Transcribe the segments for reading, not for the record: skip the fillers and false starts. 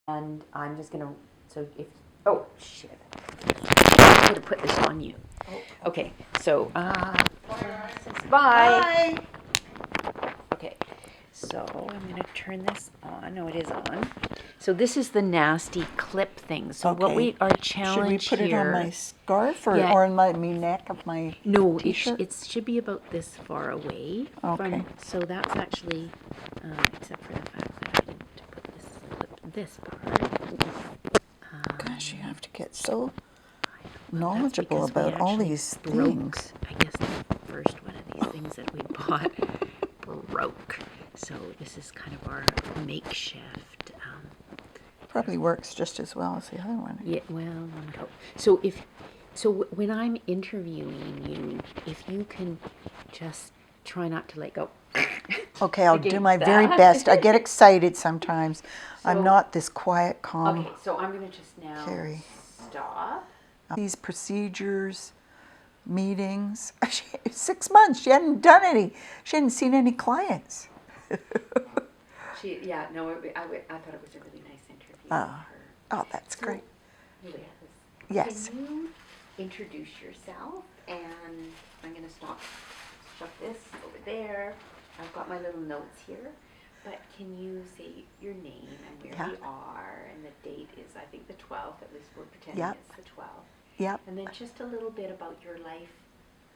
And I'm just gonna, so if, oh, shit. I'm gonna put this on you. Okay, so, bye. Okay, so I'm gonna turn this on. No, it is on. So this is the nasty clip thing. So what our challenge Should we put it on my scarf or, Yeah. or on my neck of my No, t-shirt? it should be about this far away. Okay. So that's actually, except for the fact that I didn't put this part. Gosh, you have to get so That's knowledgeable because we about all actually these broke, things. I guess the first one of these things that we bought broke. So this is kind of our makeshift. Probably works just as well as the other one. Yeah, well, one would hope. So when I'm interviewing you, if you can just try not to let go. Okay, I'll do Against my very that. best. I get excited sometimes. So- I'm not this quiet, calm Okay, so I'm going to just now Carrie. stop. These procedures, meetings. 6 months, she hadn't done any. She hadn't seen any clients. Yeah, no, I thought it was a really nice interview with Oh, her. oh, that's So, great. Liz, Yes. can you introduce yourself? And I'm going to shut this over there. I've got my little notes here. But can you say your name and where Yeah. we are? And the date is, I think, the 12th. At least we're pretending Yep. it's the 12th. Yep. And then just a little bit about your life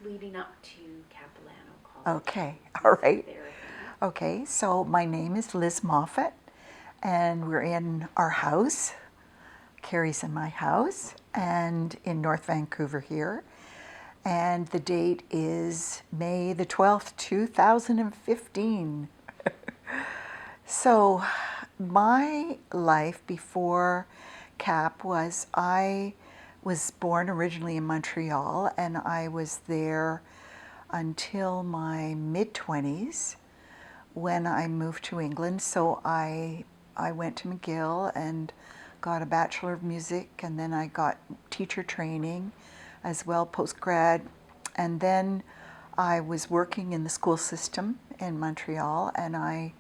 leading up to Capilano College. Okay, all right. Therapy. Okay, so my name is Liz Moffit, and we're in our house. Carrie's in my house, and in North Vancouver here. And the date is May the 12th, 2015. So my life before CAP was, I was born originally in Montreal, and I was there until my mid-20s when I moved to England. So I went to McGill and got a Bachelor of Music, and then I got teacher training as well, post-grad. And then I was working in the school system in Montreal, and I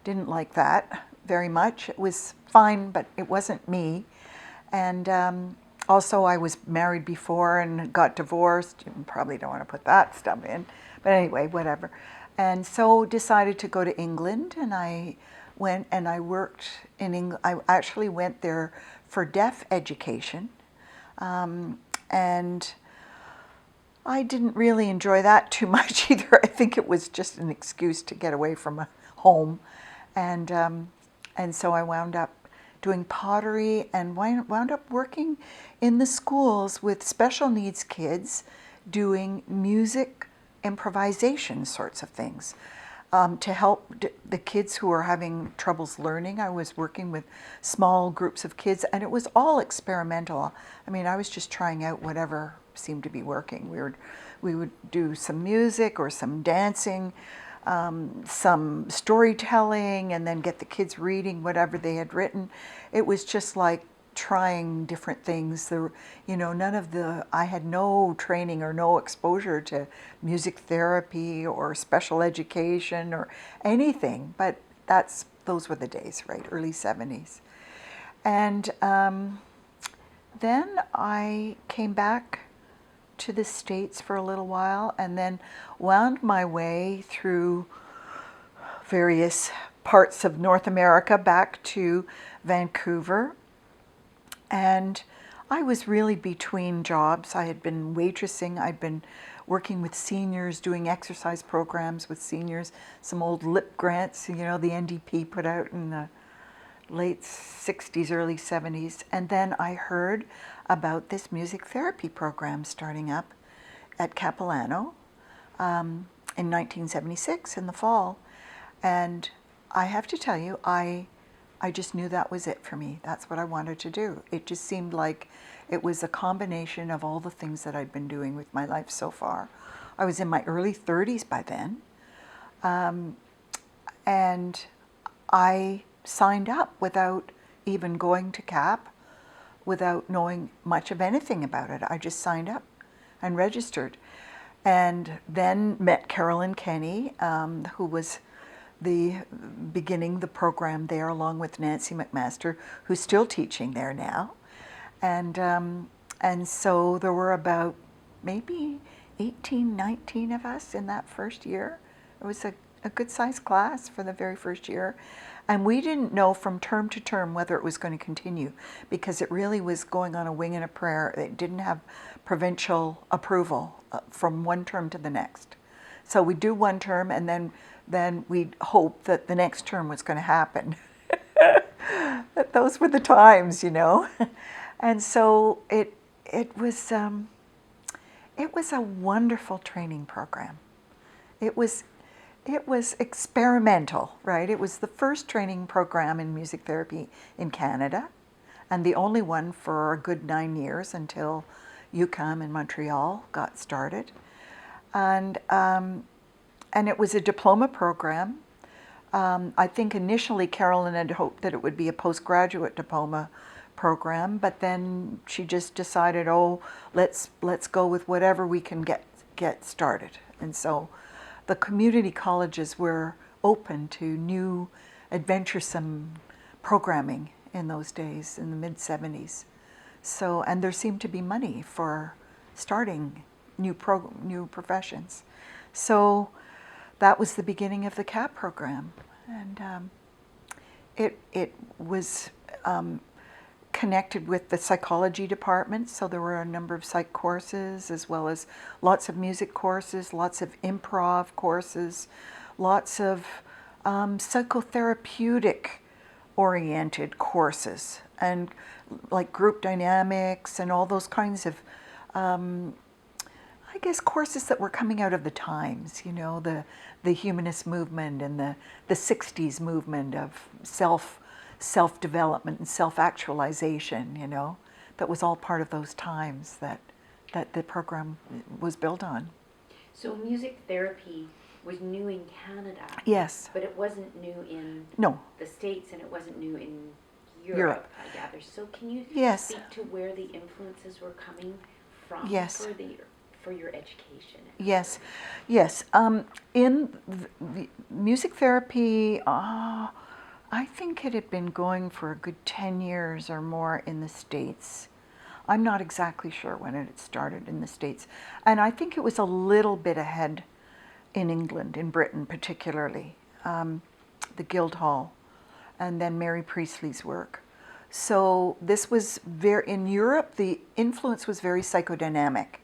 didn't like that very much. It was fine, but it wasn't me. And also I was married before and got divorced. You probably don't want to put that stuff in, but anyway, whatever. And so decided to go to England, and I went and I worked in England. I actually went there for deaf education, and I didn't really enjoy that too much either. I think it was just an excuse to get away from home, and so I wound up doing pottery and wound up working in the schools with special needs kids, doing music improvisation sorts of things. To help the kids who are having troubles learning. I was working with small groups of kids, and it was all experimental. I mean, I was just trying out whatever seemed to be working. We would do some music or some dancing, some storytelling, and then get the kids reading whatever they had written. It was just like trying different things. I had no training or no exposure to music therapy or special education or anything, but those were the days, right? Early 70s. And then I came back to the States for a little while, and then wound my way through various parts of North America back to Vancouver. And I was really between jobs. I had been waitressing. I'd been working with seniors, doing exercise programs with seniors, some old LIP grants, the NDP put out in the late 60s, early 70s. And then I heard about this music therapy program starting up at Capilano in 1976 in the fall. And I have to tell you, I just knew that was it for me. That's what I wanted to do. It just seemed like it was a combination of all the things that I'd been doing with my life so far. I was in my early 30s by then. And I signed up without even going to CAP, without knowing much of anything about it. I just signed up and registered. And then met Carolyn Kenny, who was beginning the program there along with Nancy McMaster, who's still teaching there now. And so there were about maybe 18, 19 of us in that first year. It was a good sized class for the very first year. And we didn't know from term to term whether it was going to continue, because it really was going on a wing and a prayer. It didn't have provincial approval from one term to the next. So we'd do one term, and then we'd hope that the next term was going to happen. But those were the times, you know. And so it was a wonderful training program. It was experimental, right? It was the first training program in music therapy in Canada, and the only one for a good 9 years until UQAM in Montreal got started. And it was a diploma program. I think initially Carolyn had hoped that it would be a postgraduate diploma program, but then she just decided, oh, let's go with whatever we can get started. And so the community colleges were open to new adventuresome programming in those days, in the mid-70s. So, and there seemed to be money for starting new professions. So that was the beginning of the CAP program. And it was connected with the psychology department, so there were a number of psych courses, as well as lots of music courses, lots of improv courses, lots of psychotherapeutic oriented courses, and like group dynamics and all those kinds of I guess courses that were coming out of the times, you know, the humanist movement and the 60s movement of self-development and self-actualization, you know. That was all part of those times that the program was built on. So music therapy was new in Canada. Yes. But it wasn't new in the States, and it wasn't new in Europe. I gather. So can you speak to where the influences were coming from for your education? Yes. In the music therapy, I think it had been going for a good 10 years or more in the States. I'm not exactly sure when it had started in the States. And I think it was a little bit ahead in England, in Britain particularly, the Guildhall, and then Mary Priestley's work. So this was in Europe, the influence was very psychodynamic.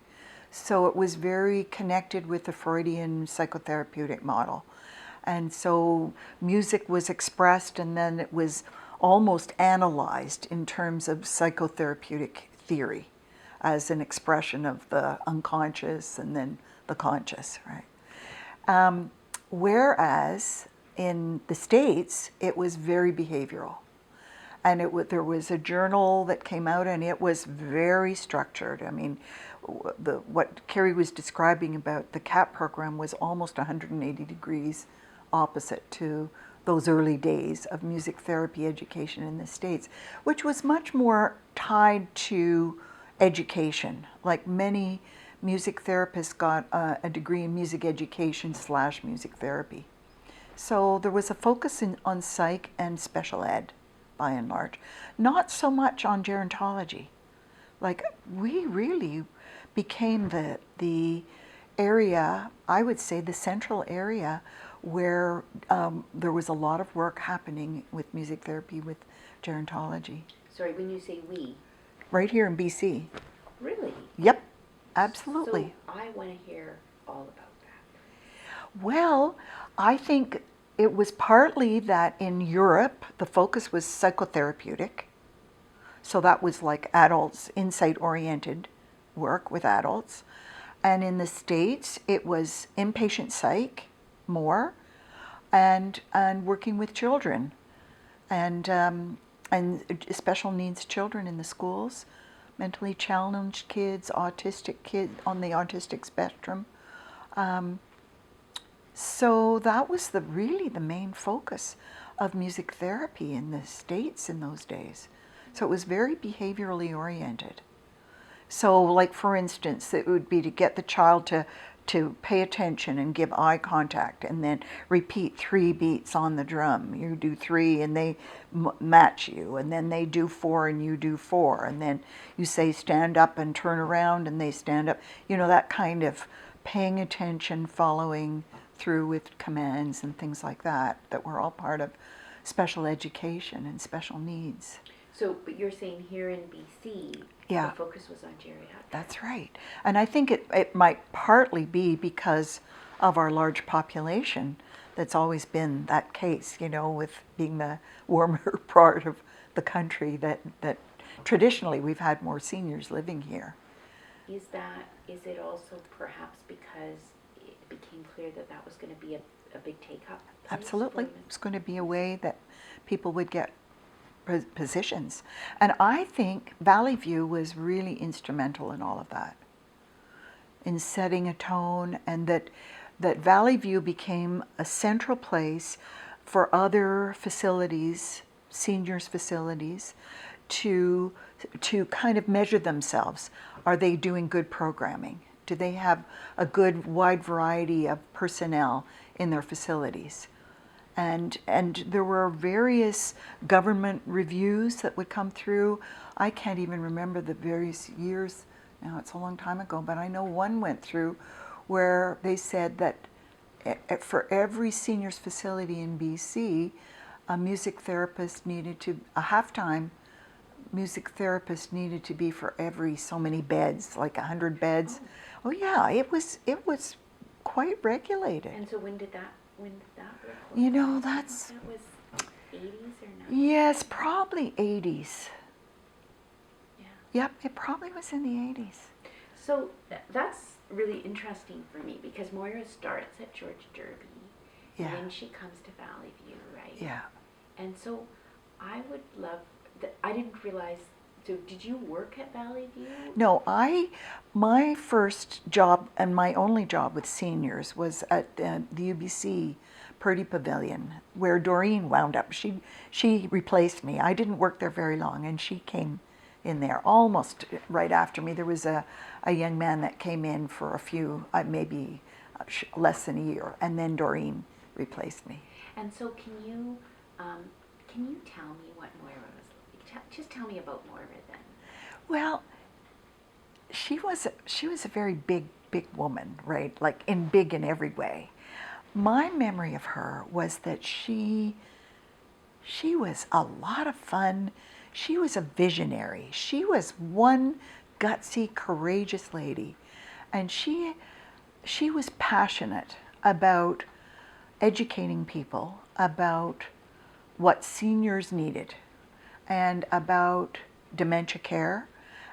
So it was very connected with the Freudian psychotherapeutic model. And so music was expressed, and then it was almost analyzed in terms of psychotherapeutic theory as an expression of the unconscious and then the conscious, right? Whereas in the States, it was very behavioral. And there was a journal that came out, and it was very structured. I mean, what Carrie was describing about the CAP program was almost 180 degrees opposite to those early days of music therapy education in the States, which was much more tied to education. Like many music therapists got a degree in music education / music therapy. So there was a focus on psych and special ed, by and large. Not so much on gerontology. Like, we really became the area, I would say the central area, where there was a lot of work happening with music therapy, with gerontology. Sorry, when you say we? Right here in BC. Really? Yep, absolutely. So I want to hear all about that. Well, I think it was partly that in Europe, the focus was psychotherapeutic. So that was like adults, insight-oriented work with adults. And in the States, it was inpatient psych more, and working with children, and special needs children in the schools, mentally challenged kids, autistic kids on the autistic spectrum. So that was really the main focus of music therapy in the States in those days. So it was very behaviorally oriented. So, like, for instance, it would be to get the child to pay attention and give eye contact, and then repeat 3 beats on the drum. You do 3 and they match you, and then they do 4 and you do 4, and then you say stand up and turn around and they stand up. You know, that kind of paying attention, following through with commands and things like that, that were all part of special education and special needs. So, but you're saying here in BC, Yeah. the focus was on geriatrics. That's right. And I think it might partly be because of our large population. That's always been that case, you know, with being the warmer part of the country, that traditionally we've had more seniors living here. Is it also perhaps because it became clear that that was going to be a big take-up? Absolutely. It's going to be a way that people would get positions. And I think Valley View was really instrumental in all of that, in setting a tone, and that Valley View became a central place for other facilities, seniors facilities, to kind of measure themselves. Are they doing good programming? Do they have a good wide variety of personnel in their facilities? And there were various government reviews that would come through. I can't even remember the various years now, it's a long time ago, but I know one went through where they said that for every seniors facility in BC, a halftime music therapist needed to be for every so many beds, like 100 beds. Oh yeah, it was quite regulated. And so when did that work? You know, that's... That was 80s or 90s? Yes, probably 80s. Yeah. Yep, it probably was in the 80s. So that's really interesting for me, because Moira starts at George Derby, Yeah. and then she comes to Valley View, right? Yeah. And so I would love that. I didn't realize. So did you work at Valley View? No, my first job and my only job with seniors was at the UBC Purdy Pavilion, where Doreen wound up. She replaced me. I didn't work there very long, and she came in there almost right after me. There was a young man that came in for a few, maybe less than a year, and then Doreen replaced me. And so can you tell me what Moira was like? Just tell me about Moira then. Well, she was a very big woman, right? Like big in every way. My memory of her was that she was a lot of fun. She was a visionary. She was one gutsy, courageous lady. And she was passionate about educating people about what seniors needed, and about dementia care,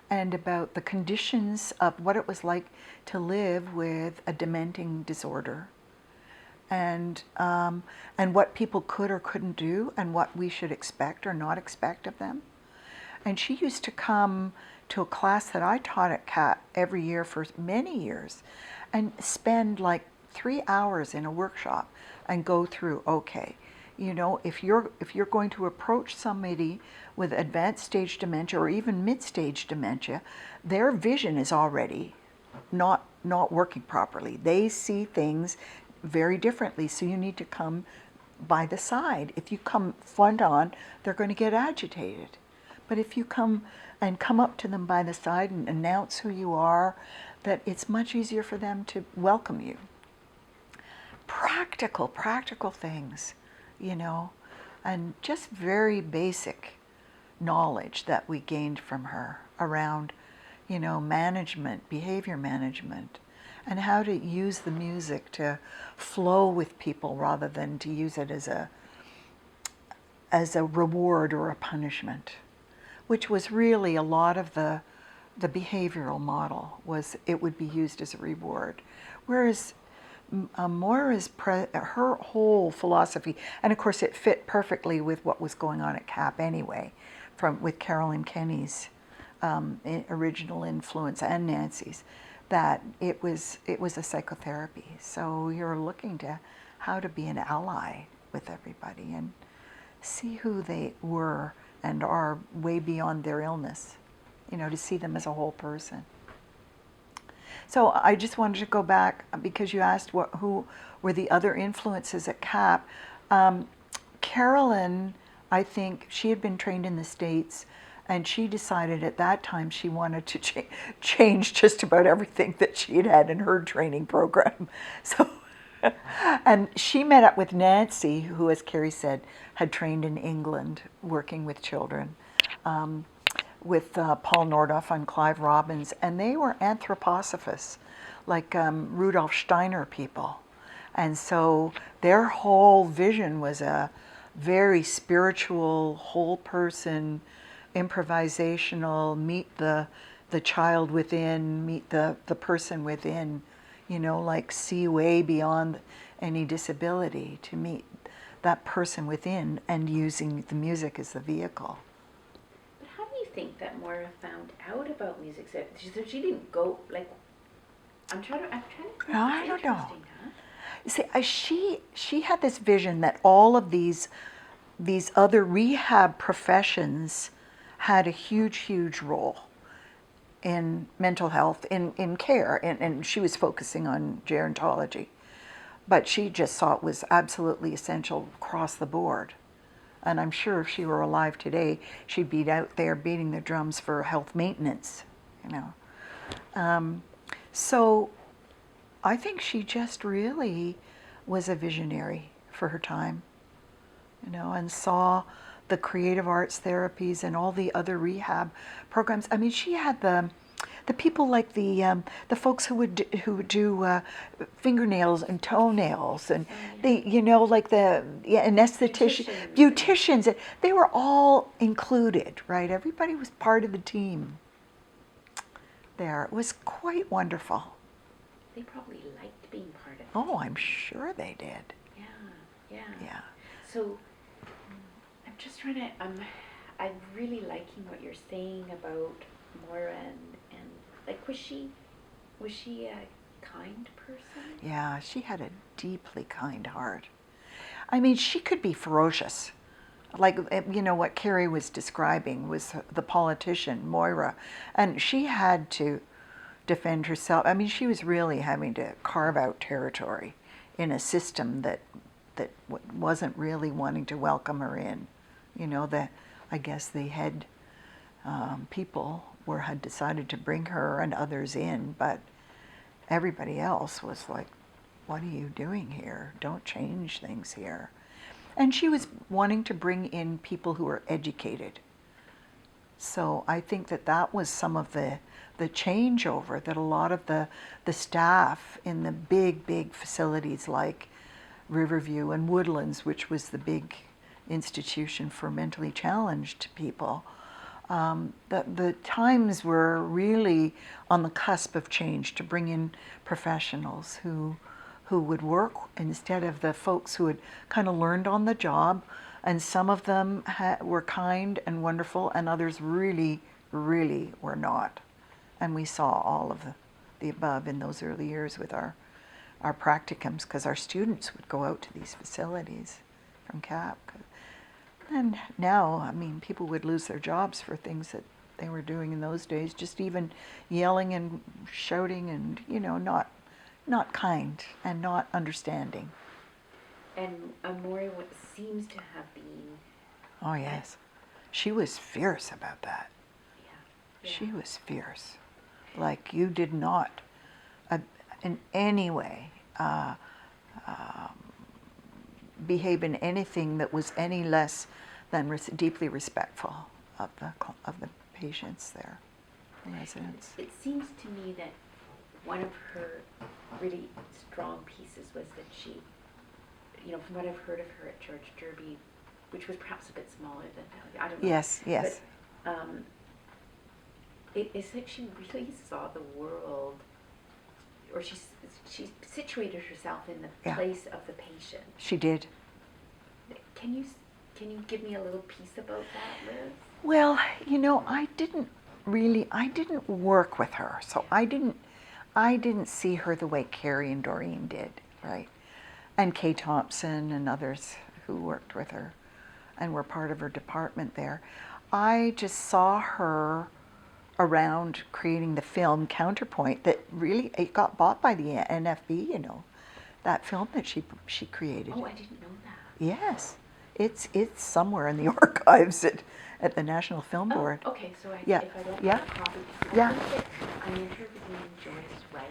and about the conditions of what it was like to live with a dementing disorder, and what people could or couldn't do, and what we should expect or not expect of them. And she used to come to a class that I taught at CAT every year for many years, and spend like 3 hours in a workshop and go through, okay, you know, if you're going to approach somebody with advanced stage dementia or even mid-stage dementia, their vision is already not working properly. They see things very differently, so you need to come by the side. If you come front on, they're going to get agitated. But if you come up to them by the side and announce who you are, that it's much easier for them to welcome you. Practical things, you know, and just very basic knowledge that we gained from her around, you know, management, behavior management, and how to use the music to flow with people rather than to use it as a reward or a punishment, which was really a lot of the behavioral model. Was it would be used as a reward, whereas Moira's her whole philosophy, and of course it fit perfectly with what was going on at CAP anyway, with Carolyn Kenny's original influence and Nancy's, that it was a psychotherapy. So you're looking to how to be an ally with everybody and see who they were and are way beyond their illness, you know, to see them as a whole person. So I just wanted to go back because you asked who were the other influences at CAP. Carolyn, I think she had been trained in the States, and she decided at that time she wanted to change just about everything that she had had in her training program. So, and she met up with Nancy, who, as Carrie said, had trained in England working with children, with Paul Nordoff and Clive Robbins, and they were anthroposophists, like Rudolf Steiner people. And so their whole vision was a very spiritual, whole person, improvisational, meet the child within, meet the person within, like see way beyond any disability to meet that person within, and using the music as the vehicle. But how do you think that Moira found out about music? So she didn't go, like, I'm trying to think. I don't know. Huh? See, she had this vision that all of these other rehab professions had a huge role in mental health, in care, and she was focusing on gerontology. But she just saw it was absolutely essential across the board. And I'm sure if she were alive today, she'd be out there beating the drums for health maintenance, So I think she just really was a visionary for her time, and saw the creative arts therapies and all the other rehab programs. I mean, she had the people like the folks who would do fingernails and toenails, and like the beauticians. They were all included, right? Everybody was part of the team there. It was quite wonderful. They probably liked being part of it. Oh, I'm sure they did. Yeah. So I'm just trying to. I'm really liking what you're saying about Moira and like, was she a kind person? Yeah, she had a deeply kind heart. I mean, she could be ferocious. Like, what Carrie was describing was the politician, Moira, and she had to defend herself. I mean, she was really having to carve out territory in a system that wasn't really wanting to welcome her in. I guess the head people had decided to bring her and others in, but everybody else was like, what are you doing here? Don't change things here. And she was wanting to bring in people who were educated. So I think that was some of the changeover, that a lot of the staff in the big facilities like Riverview and Woodlands, which was the big institution for mentally challenged people, the times were really on the cusp of change to bring in professionals who would work instead of the folks who had kind of learned on the job. And some of them were kind and wonderful, and others really were not. And we saw all of the above in those early years with our practicums, because our students would go out to these facilities from CAP. And now, I mean, people would lose their jobs for things that they were doing in those days, just even yelling and shouting and, not kind and not understanding. And Moira seems to have been... Oh, yes. She was fierce about that. Yeah. She was fierce. Like, you did not in any way behave in anything that was any less than deeply respectful of the patients there, the residents. It seems to me that one of her really strong pieces was that she, from what I've heard of her at George Derby, which was perhaps a bit smaller than that, I don't know. Yes. But it's like she really saw the world, or she situated herself in the place of the patient. She did. Can you give me a little piece about that, Liz? Well, I didn't work with her, so I didn't see her the way Carrie and Doreen did, right? And Kay Thompson and others who worked with her and were part of her department there. I just saw her around creating the film Counterpoint that really, it got bought by the NFB, you know, that film that she created. Oh, I didn't know that. Yes, it's somewhere in the archives at the National Film Board. Oh, okay, so Yeah. if I don't Yeah. have a copy, Yeah. I'm interviewing Joyce Wright,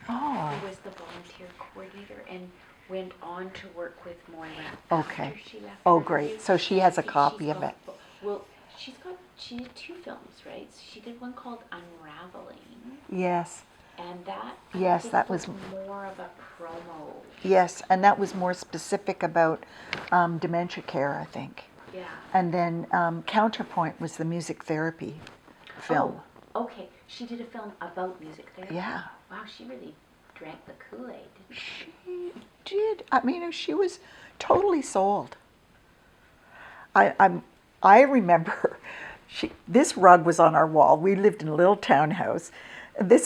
Oh, who was the volunteer coordinator and went on to work with Moira okay. after she left. Oh, Riverview. great. So she has a I think copy she's of got- it. Well, she did 2 films, right? She did one called Unraveling, Yes, and that Yes, I think that was- more of a promo. yes, and that was more specific about dementia care, I think. Yeah. And then Counterpoint was the music therapy film. Oh, okay. She did a film about music therapy. Yeah. Wow, she really drank the Kool-Aid, didn't she? She did. I mean, she was totally sold. I remember this rug was on our wall. We lived in a little townhouse.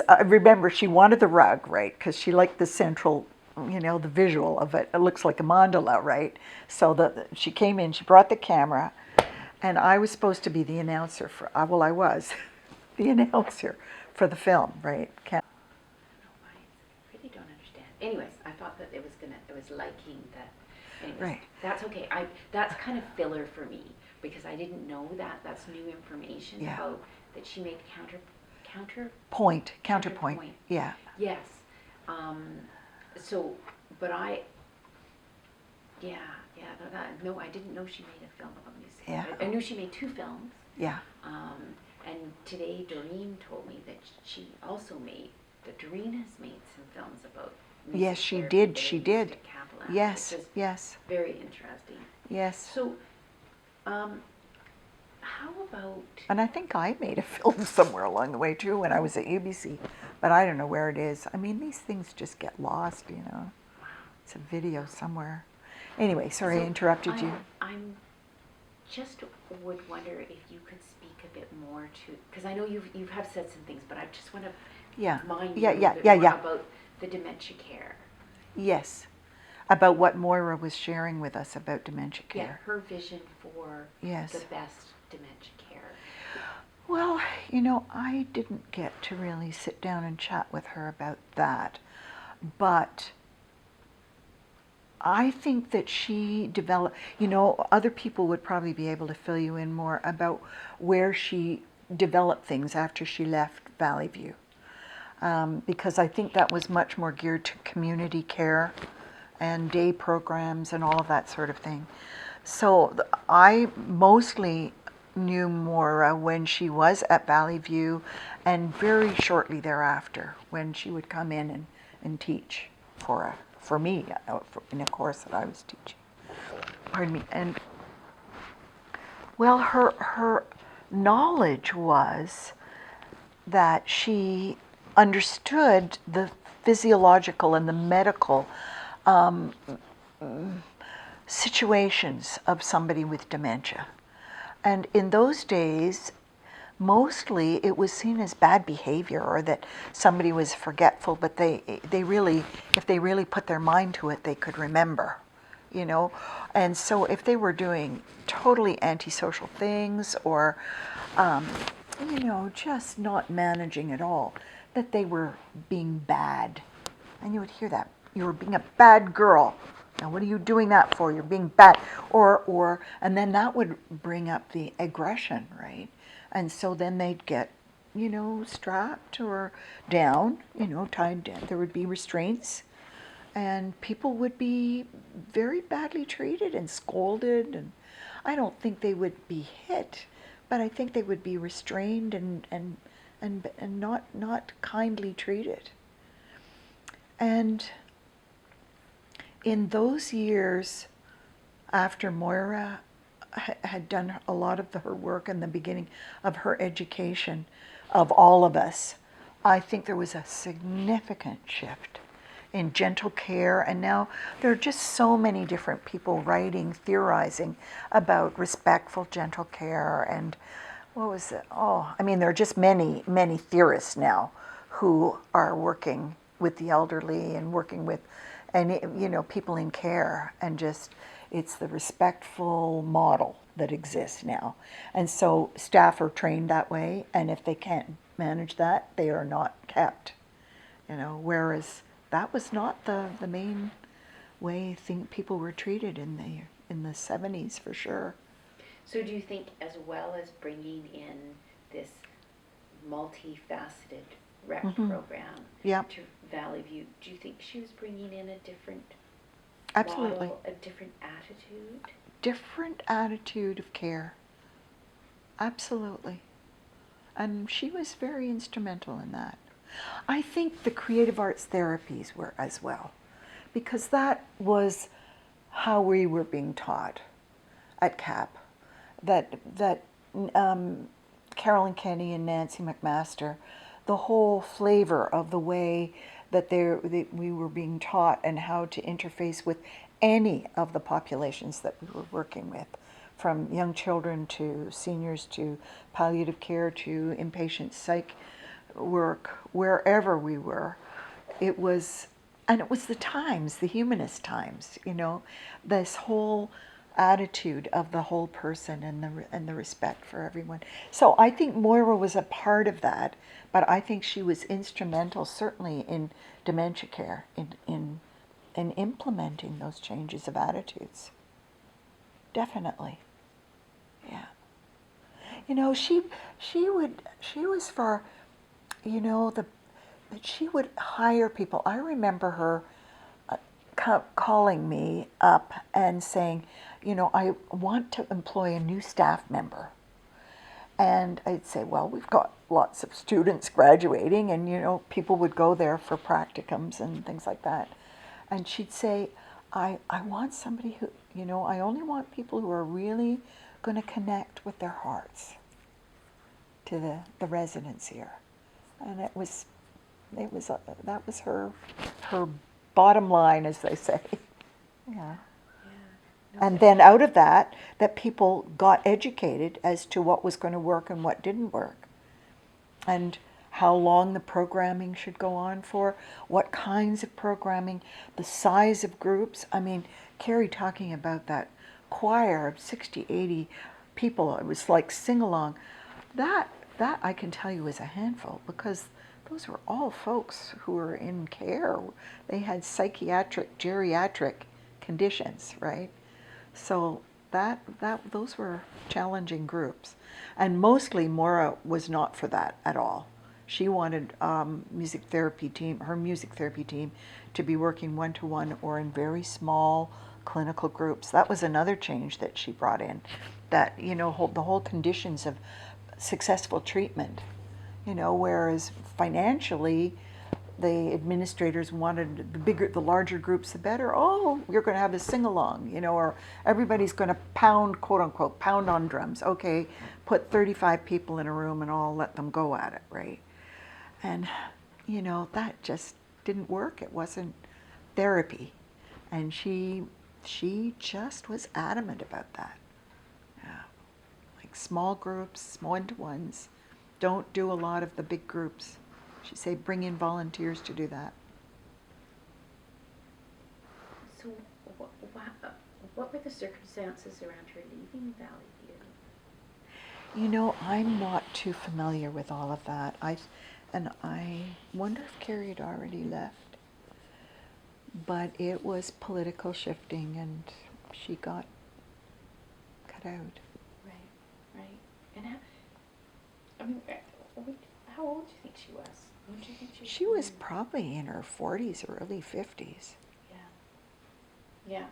I remember she wanted the rug, right? Because she liked the central, you know, the visual of it. It looks like a mandala, right? So she came in, she brought the camera, and I was supposed to be the announcer I was the announcer for the film, right? I really don't understand. Anyways, I thought that it was liking that. Anyways, Right. That's okay. That's kind of filler for me because I didn't know that. That's new information Yeah. about that she made Counterpoint. Counterpoint. Yeah. Yes. So, but no, I didn't know she made a film about music. Yeah. I knew she made 2 films. Yeah. And today Doreen told me that Doreen has made some films about music Yes, she therapy did. that She are used did. at Capilano, Yes. which is Yes. very interesting. Yes. So, how about... And I think I made a film somewhere along the way too when I was at UBC, but I don't know where it is. I mean, these things just get lost, you know. Wow. It's a video somewhere. Anyway, sorry I So interrupted you. I'm just would wonder if you could speak a bit more to, because I know you have said some things, but I just want to Yeah. mind Yeah, you yeah, a bit yeah, more yeah. about the dementia care. Yes. About what Moira was sharing with us about dementia Yeah, care. her vision for Yes. the best dementia care. Well, you know, I didn't get to really sit down and chat with her about that, but I think that she developed, you know, other people would probably be able to fill you in more about where she developed things after she left Valley View. Because I think that was much more geared to community care and day programs and all of that sort of thing. So I mostly knew Moira when she was at Valley View and very shortly thereafter when she would come in and teach for me in a course that I was teaching. Pardon me. And well, her knowledge was that she understood the physiological and the medical situations of somebody with dementia. And in those days, mostly it was seen as bad behavior or that somebody was forgetful, but they really, if they really put their mind to it, they could remember, you know. And so if they were doing totally antisocial things or, you know, just not managing at all, that they were being bad. And you would hear that. You were being a bad girl. Now, what are you doing that for? You're being bad. And then that would bring up the aggression, right? And so then they'd get, you know, strapped or down, you know, tied down. There would be restraints. And people would be very badly treated and scolded. And I don't think they would be hit, but I think they would be restrained and not kindly treated. And in those years, after Moira had done a lot of her work in the beginning of her education of all of us, I think there was a significant shift in gentle care. And now there are just so many different people writing, theorizing about respectful gentle care. And what was it? Oh, I mean, there are just many, many theorists now who are working with the elderly and working with, and you know, people in care, and just It's the respectful model that exists now. And so staff are trained that way, and if they can't manage that, they are not kept. Whereas that was not the main way people were treated in the 70s for sure. So do you think, as well as bringing in this multifaceted rec program to Valley View, do you think she was bringing in a different Absolutely. model, a different attitude? Different attitude of care. Absolutely. And she was very instrumental in that. I think the creative arts therapies were as well, because that was how we were being taught at CAP. That Carolyn Kenny and Nancy McMaster, the whole flavor of the way that we were being taught and how to interface with any of the populations that we were working with, from young children to seniors to palliative care to inpatient psych work, wherever we were. It was the times, the humanist times, this whole attitude of the whole person and the respect for everyone. So I think Moira was a part of that, but I think she was instrumental, certainly in dementia care, in implementing those changes of attitudes. Definitely. Yeah. She was for, that she would hire people. I remember her calling me up and saying, I want to employ a new staff member. And I'd say, well, we've got lots of students graduating, and, people would go there for practicums and things like that. And she'd say, I want somebody who, I only want people who are really going to connect with their hearts to the residents here. And that was her bottom line, as they say. Yeah. And then out of that people got educated as to what was going to work and what didn't work, and how long the programming should go on for, what kinds of programming, the size of groups. I mean, Carrie talking about that choir of 60, 80 people, it was like sing-along. That I can tell you is a handful, because those were all folks who were in care. They had psychiatric, geriatric conditions, right? So those were challenging groups. And mostly Moira was not for that at all. She wanted her music therapy team to be working one-to-one or in very small clinical groups. That was another change that she brought in, that, the whole conditions of successful treatment, whereas financially the administrators wanted the larger groups, the better. Oh, you're going to have a sing-along, or everybody's going to pound, quote unquote, pound on drums. Okay, put 35 people in a room and I'll let them go at it, right? And, that just didn't work. It wasn't therapy. And she just was adamant about that. Yeah. Like small groups, one-to-ones. Don't do a lot of the big groups. She'd say, bring in volunteers to do that. So what were the circumstances around her leaving Valley View? I'm not too familiar with all of that. I wonder if Carrie had already left. But it was political shifting, and she got cut out. Right. And how old do you think she was? When do you think she was probably in her 40s or early 50s. Yeah,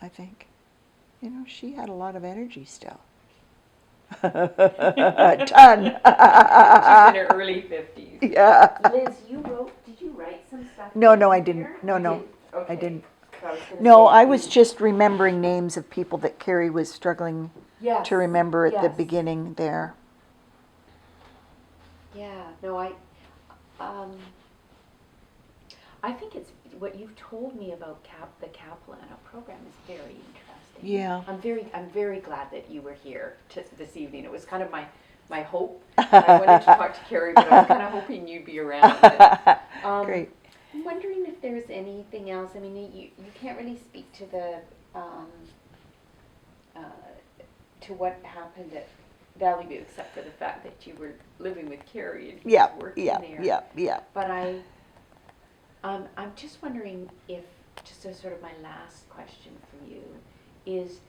I think. She had a lot of energy still. A ton. She's in her early 50s. Yeah. Liz, did you write some stuff? No, I didn't. Here? No. Okay. I didn't. So I was just remembering names of people that Carrie was struggling to remember at the beginning there. Yeah, no, I think it's what you've told me about the Capilano program is very interesting. Yeah. I'm very glad that you were here this evening. It was kind of my hope. I wanted to talk to Carrie, but I was kind of hoping you'd be around. Great. I'm wondering if there's anything else. I mean, you can't really speak to the um, to what happened at Valley View, except for the fact that you were living with Carrie and he was working there. But I'm just wondering if, just as sort of my last question for you, is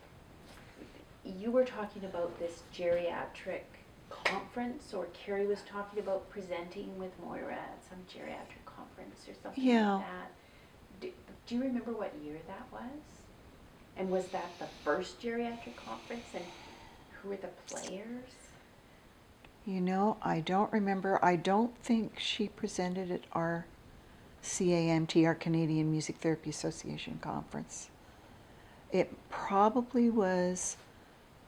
you were talking about this geriatric conference, or Carrie was talking about presenting with Moira at some geriatric conference or something like that. Do you remember what year that was? And was that the first geriatric conference? And who were the players? You know, I don't remember. I don't think she presented at our CAMT, our Canadian Music Therapy Association conference. It probably was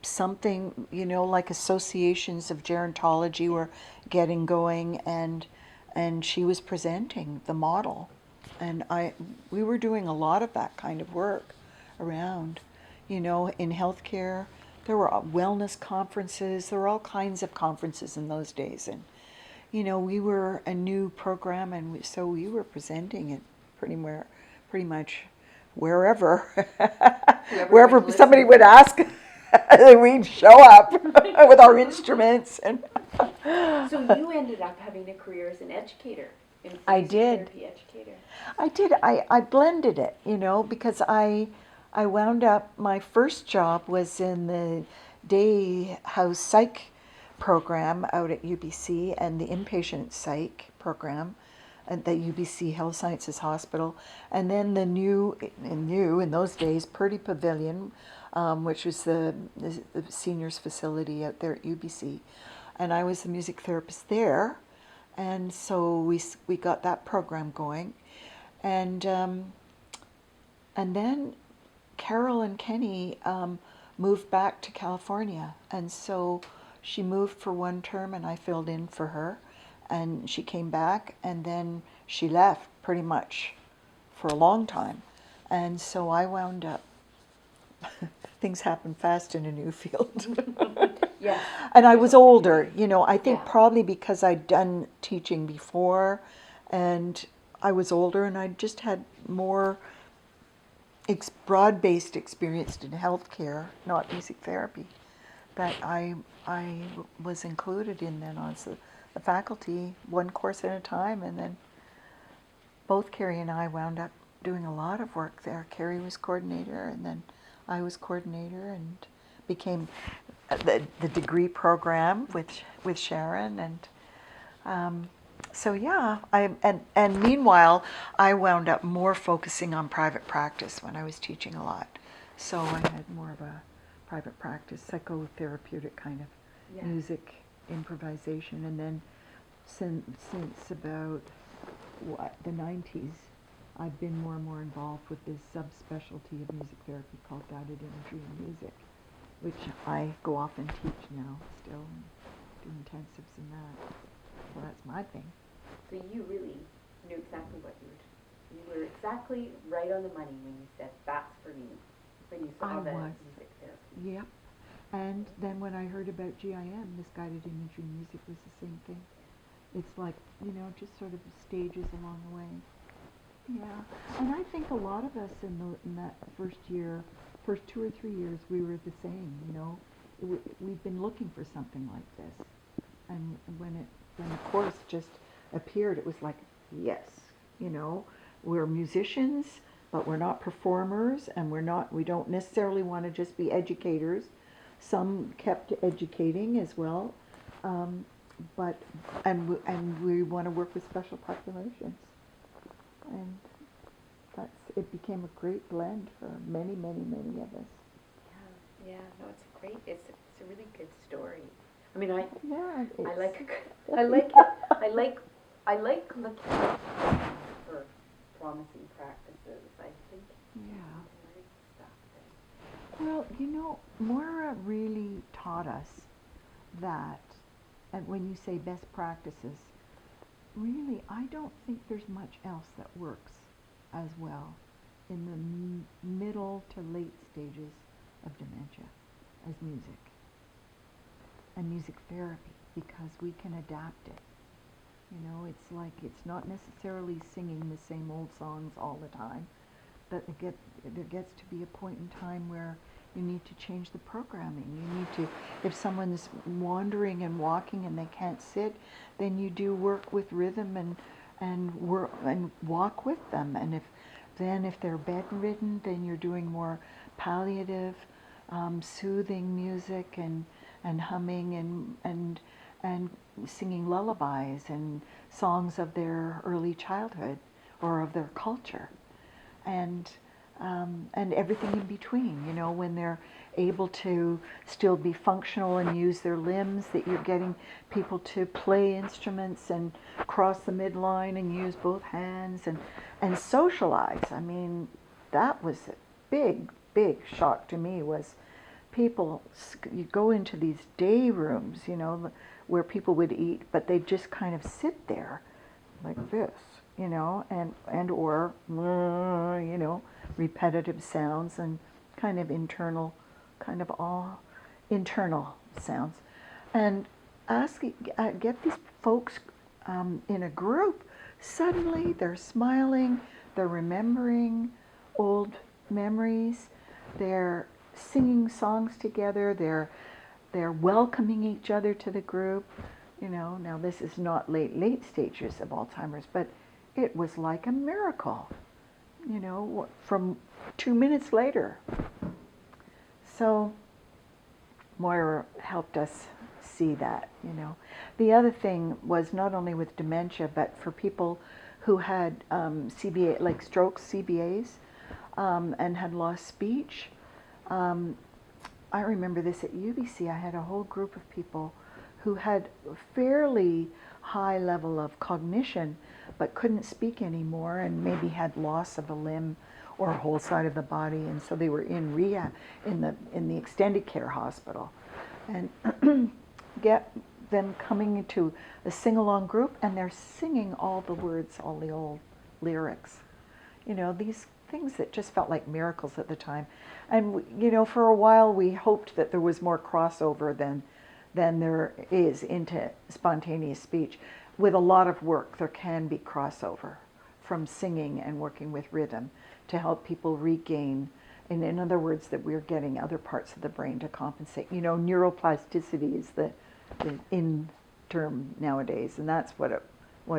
something, you know, like associations of gerontology were getting going, and she was presenting the model. And we were doing a lot of that kind of work around, you know, in healthcare. There were wellness conferences. There were all kinds of conferences in those days. And, you know, we were a new program, and so we were presenting it pretty much wherever, wherever somebody would ask, we'd show up with our instruments. And so you ended up having a career as an educator. I did. Therapy educator. I did. I blended it, you know, because I wound up, my first job was in the day house psych program out at UBC, and the inpatient psych program at the UBC Health Sciences Hospital, and then the new in those days Purdy Pavilion, which was the seniors facility out there at UBC, and I was the music therapist there, and so we got that program going, and then Carol and Kenny moved back to California, and so she moved for one term and I filled in for her, and she came back, and then she left pretty much for a long time, and so I wound up, things happen fast in a new field. Yeah. And I was older, you know, I think probably because I'd done teaching before, and I was older, and I just had more broad-based experience in healthcare, not music therapy, that I was included in then as the faculty, one course at a time, and then both Carrie and I wound up doing a lot of work there. Carrie was coordinator, and then I was coordinator, and became the degree program with Sharon, and so yeah, and meanwhile, I wound up more focusing on private practice when I was teaching a lot. So I had more of a private practice, psychotherapeutic kind of music improvisation, and then since about the 90s, I've been more and more involved with this subspecialty of music therapy called guided imagery and music, which I go off and teach now still, and do intensives in that. So that's my thing. So you really knew exactly what you were doing. You were exactly right on the money when you said, that's for me, when you saw the music therapy. Yep. And then when I heard about GIM, this guided imagery music was the same thing. It's like, you know, just sort of stages along the way. Yeah. And I think a lot of us in that first 2 or 3 years, we were the same, you know. We've been looking for something like this. And when the course just appeared, it was like, yes, you know, we're musicians, but we're not performers, and we don't necessarily want to just be educators. Some kept educating as well, but we want to work with special populations, and it became a great blend for many, many, many of us. Yeah, no, it's a really good story. I mean, I like looking for promising practices. I think. Well, you know, Moira really taught us that, and when you say best practices, really, I don't think there's much else that works as well in the middle to late stages of dementia as music and music therapy, because we can adapt it. You know, it's like, it's not necessarily singing the same old songs all the time, that there gets to be a point in time where you need to change the programming. You need to, if someone's wandering and walking and they can't sit, then you do work with rhythm and walk with them. And if they're bedridden, then you're doing more palliative, soothing music and humming and singing lullabies and songs of their early childhood or of their culture, and everything in between. You know, when they're able to still be functional and use their limbs, that you're getting people to play instruments and cross the midline and use both hands and socialize. I mean, that was a big shock to me. Was people, you go into these day rooms, you know, where people would eat, but they'd just kind of sit there like this, you know, or you know, repetitive sounds and kind of internal sounds, and get these folks in a group. Suddenly they're smiling, they're remembering old memories, they're singing songs together, they're welcoming each other to the group. You know, now this is not late stages of Alzheimer's, but it was like a miracle, you know, from 2 minutes later. So Moira helped us see that, you know. The other thing was not only with dementia, but for people who had CBA, like strokes, CBAs, and had lost speech. I remember this at UBC. I had a whole group of people who had a fairly high level of cognition, but couldn't speak anymore, and maybe had loss of a limb or a whole side of the body, and so they were in rehab in the extended care hospital, and get them coming into a sing-along group, and they're singing all the words, all the old lyrics. You know, these things that just felt like miracles at the time. And, you know, for a while we hoped that there was more crossover than there is into spontaneous speech. With a lot of work, there can be crossover from singing and working with rhythm to help people regain, and in other words, that we're getting other parts of the brain to compensate. You know, neuroplasticity is the in term nowadays, and that's what it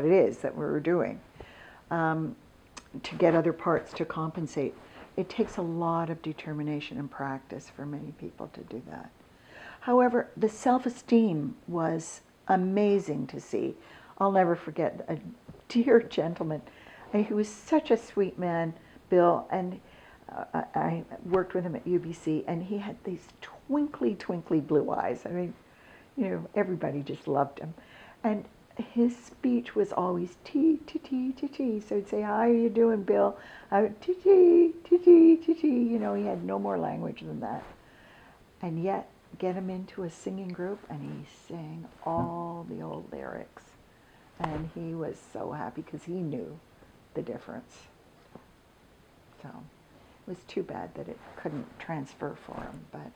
is that we're doing. To get other parts to compensate. It takes a lot of determination and practice for many people to do that. However, the self-esteem was amazing to see. I'll never forget a dear gentleman. He was such a sweet man, Bill, and I worked with him at UBC, and he had these twinkly blue eyes. I mean, you know, everybody just loved him. And his speech was always T, T, T, T, T. So he'd say, "How are you doing, Bill?" I would, T, T, T, T, T, T. You know, he had no more language than that. And yet, get him into a singing group, and he sang all the old lyrics. And he was so happy because he knew the difference. So it was too bad that it couldn't transfer for him, but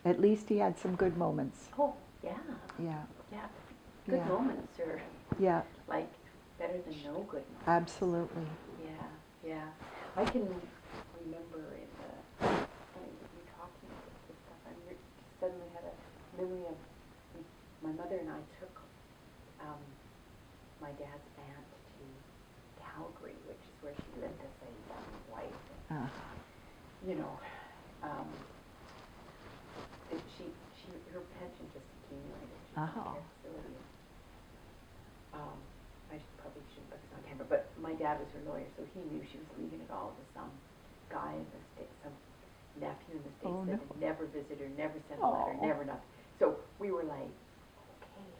at least he had some good moments. Oh, yeah. Yeah. Yeah. Good Yeah. moments are like better than no good moments. Absolutely. Yeah. I can remember when you talking about this stuff, I suddenly had a memory of my mother and I took my dad's aunt to Calgary, which is where she lived as a young wife. And, you know, her pension just accumulated. She was in a care facility. I probably shouldn't put this on camera, but my dad was her lawyer, so he knew she was leaving it all to some guy in the States, some nephew in the States that had never visited her, never sent a letter, never nothing. So we were like, okay,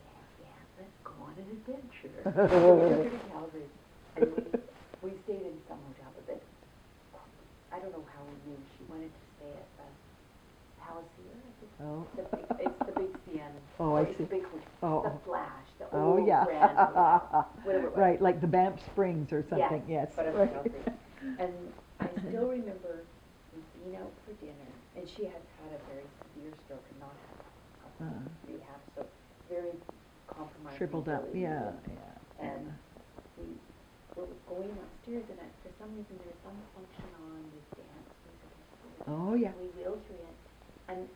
yeah, let's go on an adventure. So we took her to Calgary, and we stayed in some hotel, but then, I don't know how we knew. She wanted to stay at the Palace here. It's the big CN. Oh, I see. The big hotel. The Flash, the old yeah. grand hotel, whatever it was. Right, like the Banff Springs or something, yes. But it was lovely. And I still remember being out for dinner, and she had had a very severe stroke and not had rehab, so very compromised. Shriveled up, yeah. And we we're going upstairs, and for some reason there's some function on with dance music. Oh, yeah. We wheeled her in, and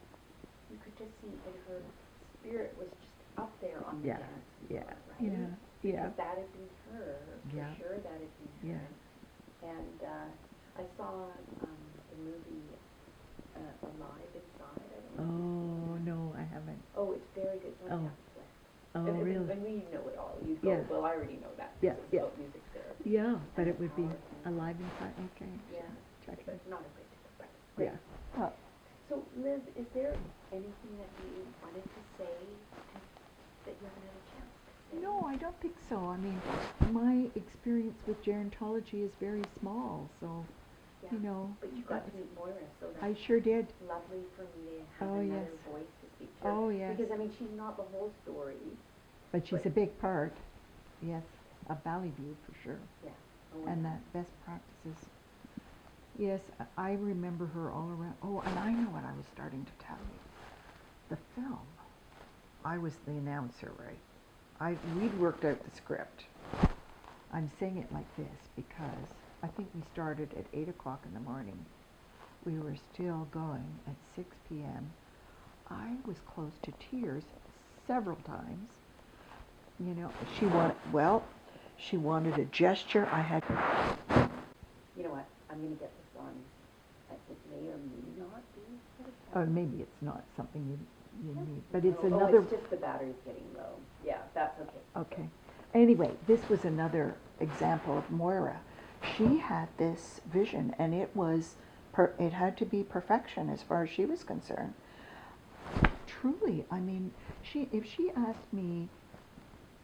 you could just see that her spirit was just up there on the dance floor, right? Yeah. Because that had been her, for Yeah. sure that had been her. And I saw the movie Alive Inside. I don't know. Oh, no, I haven't. Oh, it's very good. It's on Oh. Netflix. Oh, and, really? And we know it all. You go, Yeah. well, I already know that. Yeah, It's about music therapy. Yeah, but and it would be power thing. Alive Inside. Okay. Yeah. Check But it. not a great title, but great. Yeah. Oh. So, Liz, is there anything that you wanted to say that you haven't had a chance to say? No, I don't think so. I mean, my experience with gerontology is very small, so, Yeah. you know. But you got to meet Moira, so that's I sure did. lovely for me to have Oh, another yes. voice to speak to her. Oh, yes. Because, I mean, she's not the whole story. But she's a big part, yes, of Valley View for sure. Yeah. Oh, And yeah. that best practices. Yes, I remember her all around. Oh, and I know what I was starting to tell you. The film. I was the announcer, right? We'd worked out the script. I'm saying it like this because I think we started at 8 o'clock in the morning. We were still going at 6 p.m. I was close to tears several times. You know, she wanted a gesture. I had. You know what? I'm going to get this on. It may or may not be. Or maybe it's not something you need, but No, it's another. Oh, it's just the battery's getting low. Yeah, that's okay. Okay. Anyway, this was another example of Moira. She had this vision, and it was, it had to be perfection as far as she was concerned. Truly, I mean, if she asked me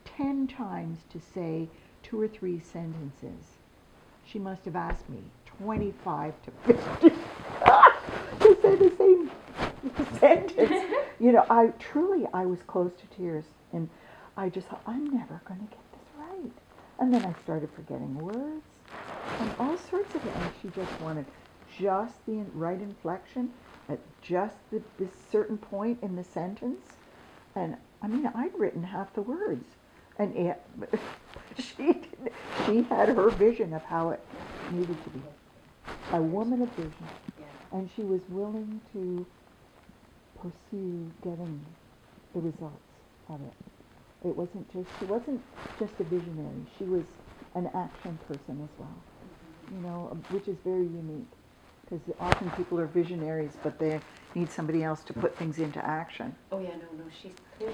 10 times to say 2 or 3 sentences, she must have asked me 25 to 50 to say the same sentence. You know, I was close to tears, and I just thought, I'm never going to get this right. And then I started forgetting words and all sorts of things. And she just wanted just the right inflection at just this certain point in the sentence. And I mean, I'd written half the words, and she had her vision of how it needed to be. A woman of vision. And she was willing to pursue getting the results of it. She wasn't just a visionary. She was an action person as well. You know, which is very unique. Because often people are visionaries, but they need somebody else to put things into action. Oh yeah, no,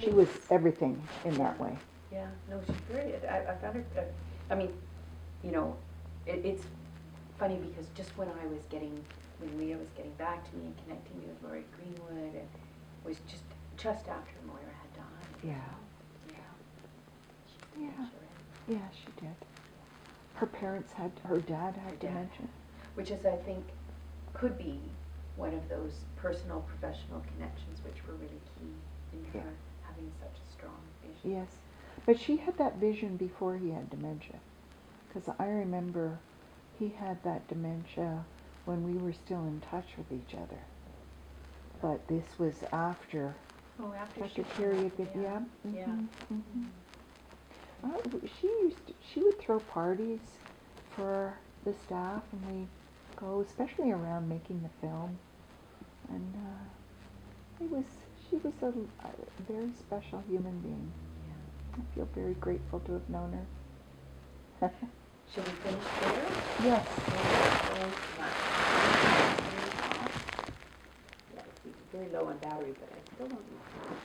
she was everything in that way. Yeah, no, she's brilliant. I found her, I mean, you know, it's funny because just when Leah was getting back to me and connecting me with Laurie Greenwood, and was just after Moira had died. Yeah. Yeah, she did. Her dad had dementia. Which is, I think, could be one of those personal, professional connections which were really key in her having such a strong vision. Yes, but she had that vision before he had dementia. Because I remember he had that dementia when we were still in touch with each other. But this was after. Oh, after Carrie had been, yeah. She would throw parties for the staff, and we go, especially around making the film. And she was a very special human being. Yeah. I feel very grateful to have known her. Should we finish there? Yes. Yeah, it's very low on battery, but I still don't know.